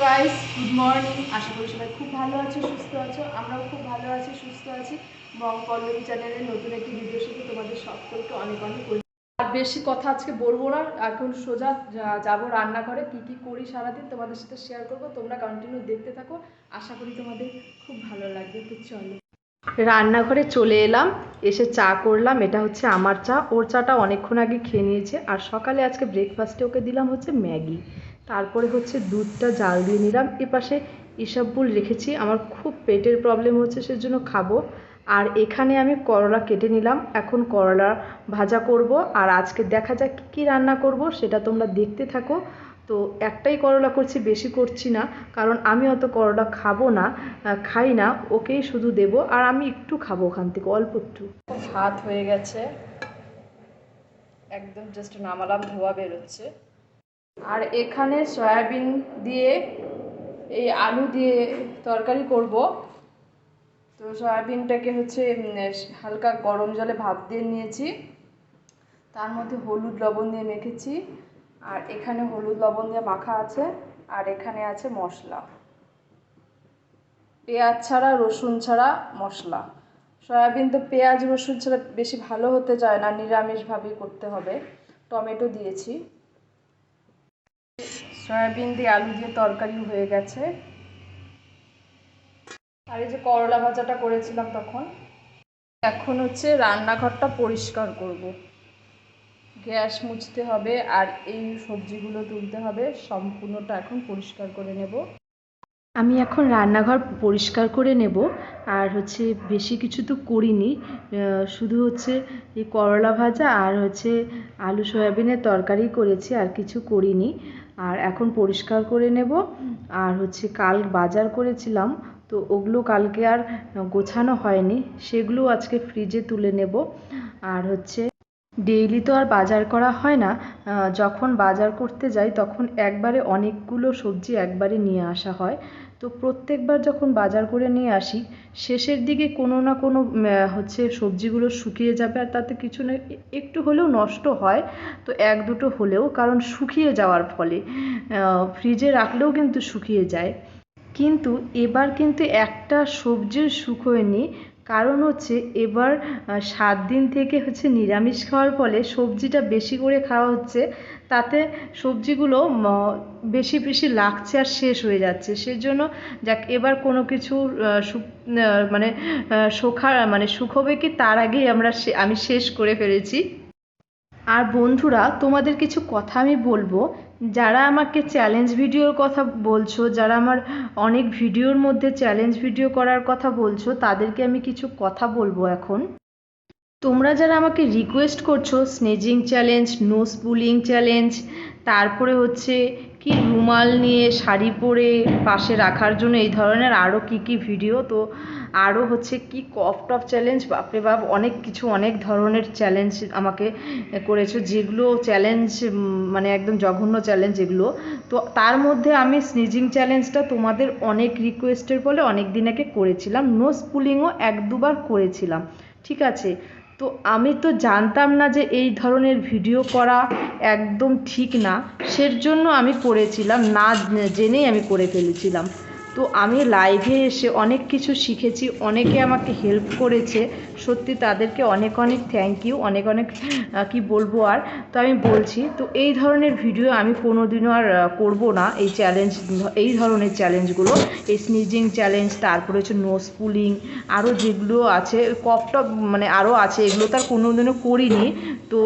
Guys, good morning. আশা করি সবাই খুব ভালো আছো, সুস্থ আছো। আমরাও খুব ভালো আছি, সুস্থ আছি। বংপল্লবী চ্যানেলের নতুন একটি ভিডিওর সাথে তোমাদের সকলকে অনেক অনেক। আর বেশি কথা আজকে বলবো না, এখন সোজা যাবো রান্নাঘরে। কী কী করি সারাদিন তোমাদের সাথে শেয়ার করবো। তোমরা কন্টিনিউ দেখতে থাকো, আশা করি তোমাদের খুব ভালো লাগবে। তো চলো, রান্নাঘরে চলে এলাম, এসে চা করলাম। এটা হচ্ছে আমার চা, ওর চাটা অনেকক্ষণ আগে খেয়ে নিয়েছে। আর সকালে আজকে ব্রেকফাস্টে ওকে দিলাম হচ্ছে ম্যাগি। তারপরে হচ্ছে দুধটা জাল দিয়ে নিলাম। এপাশে ইসবগুল রেখেছি, আমার খুব পেটের প্রবলেম হচ্ছে, সেজন্য খাবো। আর এখানে আমি করলা কেটে নিলাম, এখন করলা ভাজা করব। আর আজকে দেখা যাক কী রান্না করব, সেটা তোমরা দেখতে থাকো। তো একটাই করলা করছি, বেশি করছি না, কারণ আমি অত করলা খাবো না, খাই না। ওকেই শুধু দেব, আর আমি একটু খাবো ওখান থেকে, অল্প একটু। ভাত হয়ে গেছে, একদম জাস্ট নামালাম, ধোয়া বেরোচ্ছে। আর এখানে সয়াবিন দিয়ে এই আলু দিয়ে তরকারি করব। তো সয়াবিনটাকে হচ্ছে হালকা গরম জলে ভাপ দিয়ে নিয়েছি, তার মধ্যে হলুদ লবণ দিয়ে মেখেছি। আর এখানে হলুদ লবণ দিয়ে মাখা আছে। আর এখানে আছে মশলা, পেঁয়াজ ছাড়া রসুন ছাড়া মশলা। সয়াবিন তো পেঁয়াজ রসুন ছাড়া বেশি ভালো হতে চায় না, নিরামিষভাবেই করতে হবে। টমেটো দিয়েছি। সয়াবিন দিয়ে আলু দিয়ে তরকারি হয়ে গেছে। আর এই যে করলা ভাজাটা করেছিলাম তখন। এখন হচ্ছে রান্নাঘরটা পরিষ্কার করব, গ্যাস মুছতে হবে আর এই সবজিগুলো তুলতে হবে। সম্পূর্ণটা এখন পরিষ্কার করে নেব। আমি এখন রান্নাঘর পরিষ্কার করে নেব। আর হচ্ছে বেশি কিছু তো করিনি, শুধু হচ্ছে এই করলা ভাজা আর হচ্ছে আলু সয়াবিনের তরকারি করেছি, আর কিছু করিনি। আর এখন পরিষ্কার করে নেব। আর হচ্ছে কাল বাজার করেছিলাম, তো ওগুলো কালকে আর গোছানো হয়নি, সেগুলো আজকে ফ্রিজে তুলে নেব। আর হচ্ছে ডেইলি তো আর বাজার করা হয় না, যখন বাজার করতে যাই তখন একবারে অনেকগুলো সবজি একবারে নিয়ে আসা হয়। তো প্রত্যেকবার যখন বাজার করে নিয়ে আসি, শেষের দিকে কোনো না কোনো হচ্ছে সবজিগুলো শুকিয়ে যাবে, আর তাতে কিছু না একটু হলেও নষ্ট হয়। তো এক দুটো হলেও, কারণ শুকিয়ে যাওয়ার ফলে ফ্রিজে রাখলেও কিন্তু শুকিয়ে যায়। কিন্তু এবার কিন্তু একটা সবজিও শুকোয়নি, কারণ হচ্ছে এবার 7 দিন থেকে হচ্ছে নিরামিষ খাওয়ার ফলে সবজিটা বেশি করে খাওয়া হচ্ছে, তাতে সবজিগুলো বেশি বেশি লাগছে আর শেষ হয়ে যাচ্ছে। সেজন্য যাক, এবার কোনো কিছু মানে শুকোবে কি তার আগেই আমি শেষ করে ফেলেছি। আর বন্ধুরা, তোমাদের কিছু কথা আমি বলবো। যারা আমাকে চ্যালেঞ্জ ভিডিওর কথা বলছো, যারা আমার অনেক ভিডিওর মধ্যে চ্যালেঞ্জ ভিডিও করার কথা বলছো, তাদেরকে আমি কিছু কথা বলবো এখন। তোমরা যারা আমাকে রিকোয়েস্ট করছো স্নেজিং চ্যালেঞ্জ, নোজ পুলিং চ্যালেঞ্জ, তারপরে হচ্ছে কি রুমাল নিয়ে শাড়ি পরে পাশে রাখার জন্য এই ধরনের আরও কি কি ভিডিও, তো আরও হচ্ছে কি কফ টপ চ্যালেঞ্জ, বাপরে বাপ, অনেক কিছু অনেক ধরনের চ্যালেঞ্জ আমাকে করেছো, যেগুলো চ্যালেঞ্জ মানে একদম জঘন্য চ্যালেঞ্জ এগুলো। তো তার মধ্যে আমি স্নিজিং চ্যালেঞ্জটা তোমাদের অনেক রিকোয়েস্টের ফলে অনেক দিন আগে করেছিলাম। নোজ পুলিংও 1-2 বার করেছিলাম, ঠিক আছে। তো আমি তো জানতাম না যে এই ধরনের ভিডিও করা একদম ঠিক না, সেজন্য আমি করেছিলাম, না জেনেই আমি করে ফেলেছিলাম। তো আমি লাইভে এসে অনেক কিছু শিখেছি, অনেকে আমাকে হেল্প করেছে, সত্যি তাদেরকে অনেক অনেক থ্যাংক ইউ, অনেক অনেক কি বলবো আর। তো আমি বলছি, তো এই ধরনের ভিডিও আমি কোনোদিনও আর করব না। এই চ্যালেঞ্জ, এই ধরনের চ্যালেঞ্জগুলো, এই স্নিজিং চ্যালেঞ্জ, তারপরে হচ্ছে নোজ পুলিং, আরও যেগুলো আছে কফ টপ, মানে আরও আছে, এগুলো তো আর কোনোদিনও করিনি, তো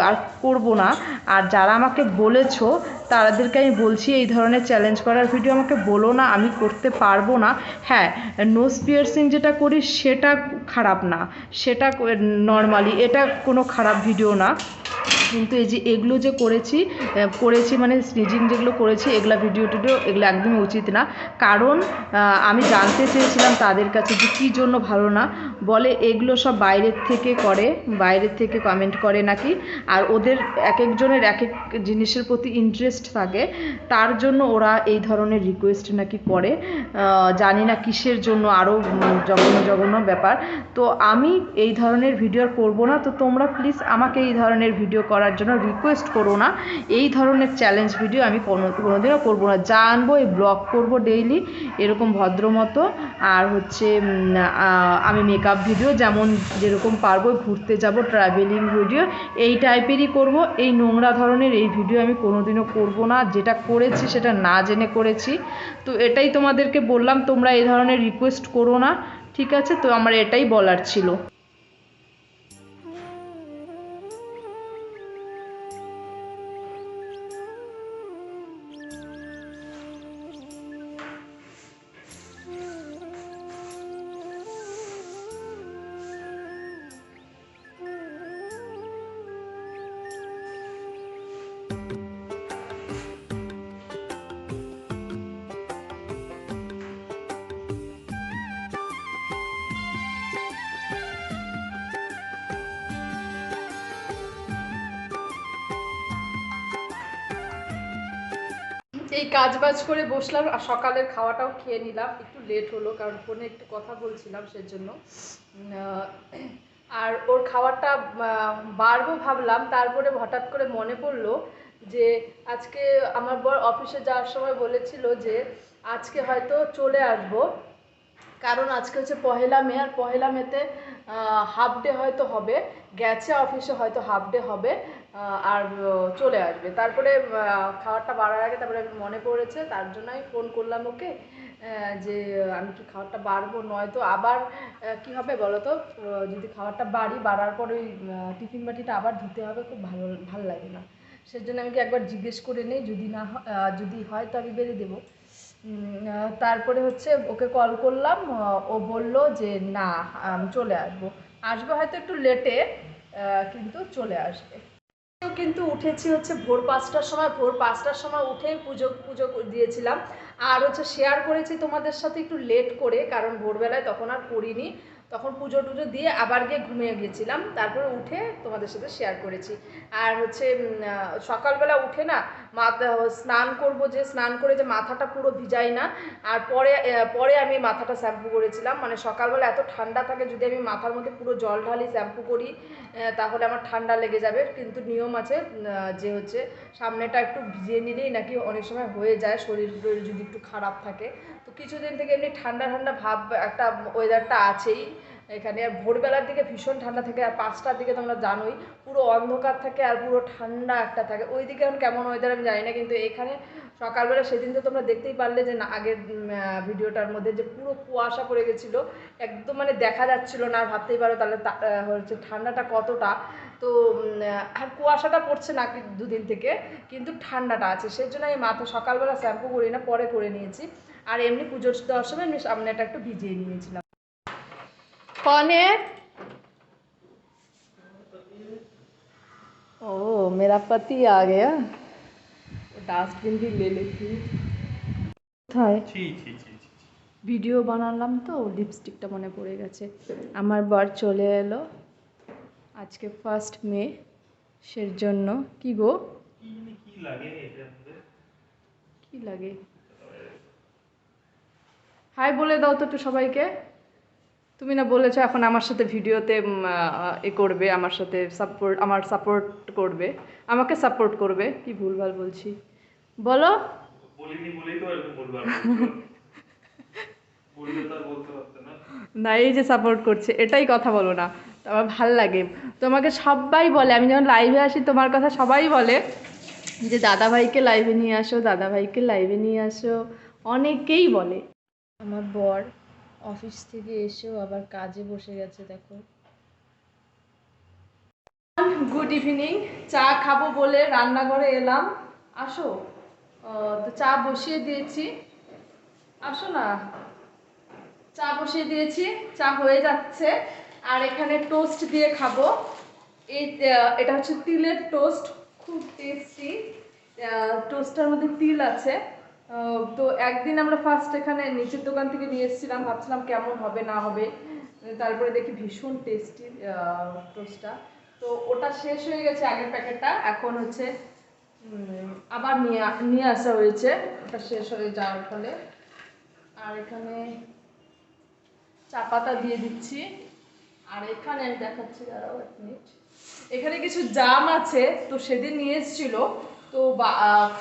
আর করবো না। আর যারা আমাকে বলেছো তাদেরকে আমি বলছি, এই ধরনের চ্যালেঞ্জ করার ভিডিও আমাকে বলো না, আমি করতে পারবো না। হ্যাঁ, নোজ পিয়ার্সিং যেটা করি সেটা খারাপ না, সেটা নর্মালি, এটা কোনো খারাপ ভিডিও না। কিন্তু এই যে এগুলো যে করেছি মানে স্নিজিং যেগুলো করেছি, এগুলো ভিডিও টিডিও এগুলো একদমই উচিত না। কারণ আমি জানতে চেয়েছিলাম তাদের কাছে যে কী জন্য ভালো না, বলে এগুলো সব বাইরের থেকে করে, বাইরের থেকে কমেন্ট করে নাকি। আর ওদের এক একজনের এক এক জিনিসের প্রতি ইন্টারেস্ট থাকে, তার জন্য ওরা এই ধরনের রিকোয়েস্ট নাকি করে, জানি না কিসের জন্য, আরও জঘন্য জঘন্য ব্যাপার। তো আমি এই ধরনের ভিডিও করব না। তো তোমরা প্লিজ আমাকে এই ধরনের ভিডিও করার জন্য রিকোয়েস্ট করো না। এই ধরনের চ্যালেঞ্জ ভিডিও আমি কোনোদিনও করবো না। যা আনবো এই ব্লগ করবো ডেইলি এরকম ভদ্রমতো, আর হচ্ছে আমি মেকআপ ভিডিও যেরকম পারবো, ঘুরতে যাব, ট্রাভেলিং ভিডিও এই টাইপেরই করব। এই নোংরা ধরনের এই ভিডিও আমি কোনোদিনও করব না। যেটা করেছি সেটা না জেনে করেছি। তো এটাই তোমাদেরকে বললাম, তোমরা এই ধরনের রিকোয়েস্ট করো না, ঠিক আছে? তো আমার এটাই বলার ছিল। এই কাজ বাজ করে বসলাম আর সকালের খাওয়াটাও খেয়ে নিলাম। একটু লেট হলো কারণ ফোনে একটু কথা বলছিলাম সেজন্য। আর ওর খাবারটা বাড়বো ভাবলাম, তারপরে হঠাৎ করে মনে পড়লো যে আজকে আমার বর অফিসে যাওয়ার সময় বলেছিল যে আজকে হয়তো চলে আসবো, কারণ আজকে হচ্ছে পহেলা মে, আর পহেলা মেতে হাফ ডে হয়তো হবে, গেছে অফিসে হয়তো হাফ ডে হবে আর চলে আসবে। তারপরে খাবারটা বাড়ার আগে তারপরে মনে পড়েছে, তার জন্য আমি ফোন করলাম ওকে যে আমি কি খাবারটা বাড়বো, নয়তো আবার কি হবে বলো তো, যদি খাবারটা বাড়ার পর ওই টিফিন বাটিটা আবার ধুতে হবে, খুব ভালো লাগে না। সেজন্য আমি একবার জিজ্ঞেস করে নেই, যদি হয় তো আমি বেরিয়ে দেবো। তারপরে হচ্ছে ওকে কল করলাম, ও বলল যে না আমি চলে আসবো হয়তো একটু লেটে, কিন্তু চলে আসবে। কিন্তু উঠেছি হচ্ছে ভোর 5টার সময় উঠে পুজো দিয়েছিলাম। আর হচ্ছে শেয়ার করেছি তোমাদের সাথে একটু লেট করে, কারণ ভোরবেলায় তখন আর করিনি, তখন পুজো টুজো দিয়ে আবার গিয়ে ঘুমিয়ে গেছিলাম, তারপরে উঠে তোমাদের সাথে শেয়ার করেছি। আর হচ্ছে সকালবেলা উঠে না স্নান করে যে মাথাটা পুরো ভিজাই না, আর পরে আমি মাথাটা শ্যাম্পু করেছিলাম। মানে সকালবেলা এত ঠান্ডা থাকে, যদি আমি মাথার মধ্যে পুরো জল ঢালি শ্যাম্পু করি তাহলে আমার ঠান্ডা লেগে যাবে। কিন্তু নিয়ম আছে যে হচ্ছে সামনেটা একটু ভিজিয়ে নিলেই নাকি অনেক সময় হয়ে যায়, শরীর যদি একটু খারাপ থাকে। তো কিছুদিন থেকে এমনি ঠান্ডা ভাব একটা ওয়েদারটা আছেই এখানে। আর ভোরবেলার দিকে ভীষণ ঠান্ডা থাকে, আর 5টার দিকে তোমরা জানোই পুরো অন্ধকার থাকে আর পুরো ঠান্ডা একটা থাকে। ওই দিকে এখন কেমন ওয়েদার আমি জানি না, কিন্তু এখানে সকালবেলা সেদিন তো তোমরা দেখতেই পারলে যে না, আগের ভিডিওটার মধ্যে যে পুরো কুয়াশা পড়ে গেছিলো, একদম মানে দেখা যাচ্ছিল না। আর ভাবতেই পারো তাহলে হচ্ছে ঠান্ডাটা কতটা। তো আর কুয়াশাটা পড়ছে না দুদিন থেকে, কিন্তু ঠান্ডাটা আছে। সেই জন্য আমি মাথা সকালবেলা শ্যাম্পু করি না, পরে করে নিয়েছি। আর এমনি পুজোর দেওয়ার সময় আমি সামনেটা একটু ভিজিয়ে নিয়েছিলাম। কনে ओ मेरा पति आ गया, ডাস্টবিন भी ले लेती। কোথায় ভিডিও বানালাম তো লিপস্টিকটা মনে পড়ে গেছে। আমার বর চলে এলো আজকে 1 মে, সের জন্য। কি গো কি লাগে হাই বলে দাও তো একটু সবাইকে। তুমি না বলেছো এখন আমার সাথে ভিডিওতে করবে, আমার সাথে সাপোর্ট করবে, আমাকে সাপোর্ট করবে। কি ভুলভাল বলছি বলো। বলিনি বলেই তো এরকম ভুলভাল বললে তো আর বলতে পারতে না। না এই যে সাপোর্ট করছে এটাই কথা বলো না, আমার ভাল লাগে। তোমাকে সবাই বলে, আমি যখন লাইভে আসি তোমার কথা সবাই বলে যে দাদাভাইকে লাইভে নিয়ে আসো, দাদাভাইকে লাইভে নিয়ে আসো, অনেকেই বলে। আমার বর অফিস থেকে এসেও আবার কাজে বসে গেছে, দেখো। Good evening. চা খাবো বলে রান্নাঘরে এলাম, আসো। তো চা বসিয়ে দিয়েছি, আসো না। চা বসিয়ে দিয়েছি, চা হয়ে যাচ্ছে। আর এখানে টোস্ট দিয়ে খাবো। এটা হচ্ছে তিলের টোস্ট, খুব টেস্টি। টোস্টটার মধ্যে তিল আছে। তো একদিন আমরা ফার্স্ট এখানে নিচের দোকান থেকে নিয়ে এসেছিলাম, ভাবছিলাম কেমন হবে না হবে, তারপরে দেখি ভীষণ টেস্টি টোস্টটা। তো ওটা শেষ হয়ে গেছে আগের প্যাকেটটা, এখন হচ্ছে আবার নিয়ে আসা হয়েছে, ওটা শেষ হয়ে যাওয়ার ফলে। আর এখানে চা পাতা দিয়ে দিচ্ছি। আর এখানে আমি দেখাচ্ছি, দাঁড়াও 1 মিনিট। এখানে কিছু জাম আছে, তো সেদিন নিয়ে এসেছিল, তো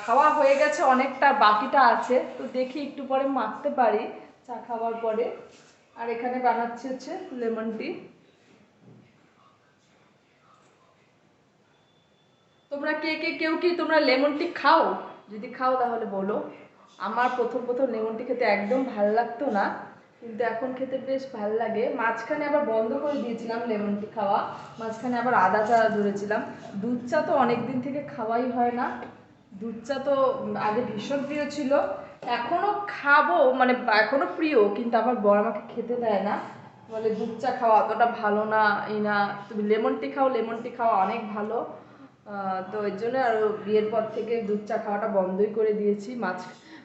খাওয়া হয়ে গেছে, অনেকটা বাকিটা আছে, তো দেখি একটু পরে মাখতে পারি চা খাওয়ার পরে। আর এখানে বানাচ্ছি হচ্ছে লেমন টি। তোমরা কেউ কি তোমরা লেমন টি খাও? যদি খাও তাহলে বলো। আমার প্রথম প্রথম লেমন টি খেতে একদম ভাল লাগতো না, কিন্তু এখন খেতে বেশ ভাল লাগে। মাঝখানে আবার বন্ধ করে দিয়েছিলাম লেমন টি খাওয়া, মাঝখানে আবার আদা চা ধরেছিলাম। দুধ চা তো অনেক দিন থেকে খাওয়াই হয় না। দুধ চা তো আগে ভীষণ প্রিয় ছিল, এখনও খাবো, মানে এখনও প্রিয়, কিন্তু আমার বর আমাকে খেতে দেয় না, বলে দুধ চা খাওয়া অতটা ভালো না, এই না, তুমি লেমন টি খাও, লেমন টি খাওয়া অনেক ভালো। তো এর জন্য আর বিয়ের পর থেকে দুধ চা খাওয়াটা বন্ধই করে দিয়েছি।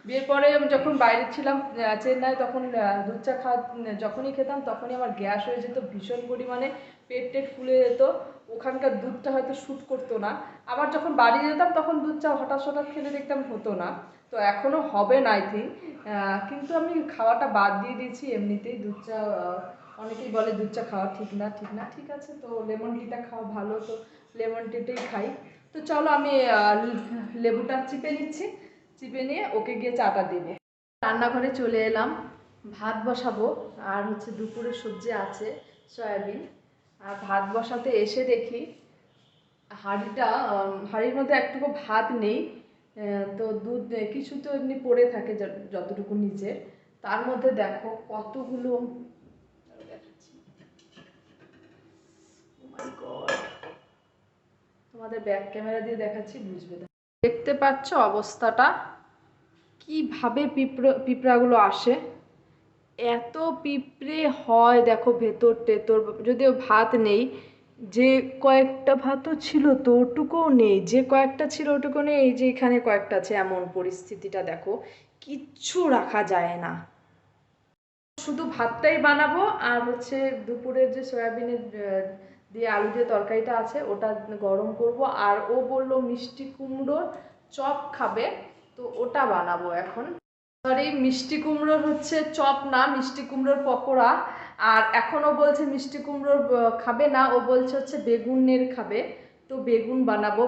বিয়ের পরে আমি যখন বাইরে ছিলাম চেন্নাই, তখন দুধ চা খাওয়া যখনই খেতাম তখনই আমার গ্যাস হয়ে যেত ভীষণ পরিমাণে, পেট টেট ফুলে যেত, ওখানকার দুধটা হয়তো শ্যুট করতো না। আবার যখন বাড়ি যেতাম তখন দুধ চা হঠাৎ হঠাৎ খেলে দেখতাম হতো না। তো এখনও হবে না আই থিঙ্ক, কিন্তু আমি খাওয়াটা বাদ দিয়ে দিয়েছি এমনিতেই। দুধ চা অনেকেই বলে দুধ চা খাওয়া ঠিক না, ঠিক আছে, তো লেমন টিটা খাওয়া ভালো, তো লেমন টিটাই খাই। তো চলো আমি লেবুটা চিপে নিচ্ছি, চিপে নিয়ে ওকে গিয়ে চাটা দেবো। রান্নাঘরে চলে এলাম, ভাত বসাবো, আর হচ্ছে দুপুরের সবজি আছে সয়াবিন। আর ভাত বসাতে এসে দেখি হাঁড়ির মধ্যে একটুকু ভাত নেই। তো দুধ কিছু তো এমনি পড়ে থাকে যতটুকু নিচে, তার মধ্যে দেখো কতগুলো, তোমাদের ব্যাক ক্যামেরা দিয়ে দেখাচ্ছি, বুঝবে। দেখতে পাচ্ছ অবস্থাটা, কিভাবে পিঁপড়াগুলো আসে, এত পিঁপড়ে হয় দেখো ভেতর টেতর। যদিও ভাত নেই, যে কয়েকটা ভাতও ছিল তো ওটুকুও নেই, যে কয়েকটা ছিল ওটুকু নেই, এই যে এখানে কয়েকটা আছে, এমন পরিস্থিতিটা দেখো, কিচ্ছু রাখা যায় না। শুধু ভাতটাই বানাবো, আর হচ্ছে দুপুরের যে সয়াবিনের দিয়ে আলু দিয়ে তরকারিটা আছে ওটা গরম করব। আর ও বললো মিষ্টি কুমড়োর চপ খাবে, তো ওটা বানাবো এখন। সরি, মিষ্টি কুমড়োর হচ্ছে চপ না, মিষ্টি কুমড়োর পকোড়া। আর এখনও বলছে মিষ্টি কুমড়োর খাবে না, ও বলছে হচ্ছে বেগুনের খাবে, তো বেগুন বানাবো,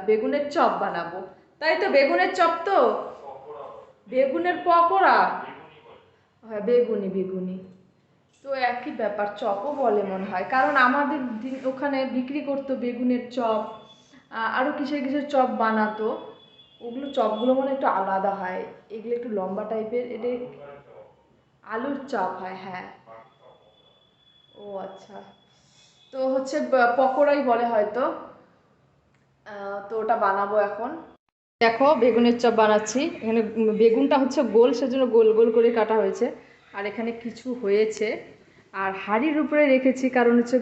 বেগুনের চপ বানাবো। তাই তো, বেগুনের চপ তো, বেগুনের পকোড়া, হ্যাঁ বেগুনি বেগুনি, তো একই ব্যাপার, চপও বলে মনে হয়, কারণ আমাদের ওখানে বিক্রি করতো বেগুনের চপ, আরও কিসের কিসের চপ বানাতো, ওগুলো চপগুলো মনে একটু আলাদা হয়, এগুলো একটু লম্বা টাইপের, এটা আলুর চপ হয়, হ্যাঁ। ও আচ্ছা, তো হচ্ছে পকোড়াই বলে হয়তো। তো ওটা বানাবো এখন। দেখো বেগুনের চপ বানাচ্ছি, এখানে বেগুনটা হচ্ছে গোল, সেজন্য গোল গোল করে কাটা হয়েছে, আর এখানে কিছু হয়েছে। আর হাঁড়ির উপরে রেখেছি কারণ হচ্ছে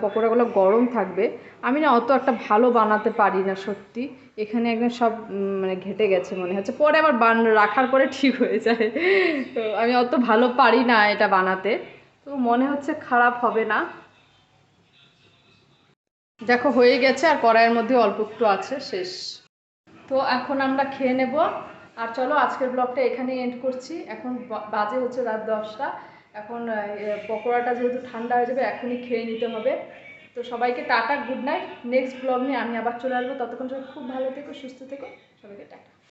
পকোড়াগুলো গরম থাকবে। আমি না অত একটা ভালো বানাতে পারি না সত্যি, এখানে একদম সব মানে ঘেটে গেছে মনে হচ্ছে, পরে আবার রাখার পরে ঠিক হয়ে যায়। তো আমি অত ভালো পারি না এটা বানাতে, তো মনে হচ্ছে খারাপ হবে না। দেখো হয়ে গেছে, আর কড়াইয়ের মধ্যে অল্প একটু আছে, শেষ। তো এখন আমরা খেয়ে নেব। আর চলো আজকের ব্লগটা এখানেই এন্ড করছি। এখন বাজে হচ্ছে রাত 10টা। এখন পকোড়াটা যেহেতু ঠান্ডা হয়ে যাবে, এখনই খেয়ে নিতে হবে। তো সবাইকে tata, good night. Next blog নিয়ে আমি আবার চলে আসবো, ততক্ষণ সবাই খুব ভালো থেকো, সুস্থ থেকো, সবাইকে টাটা।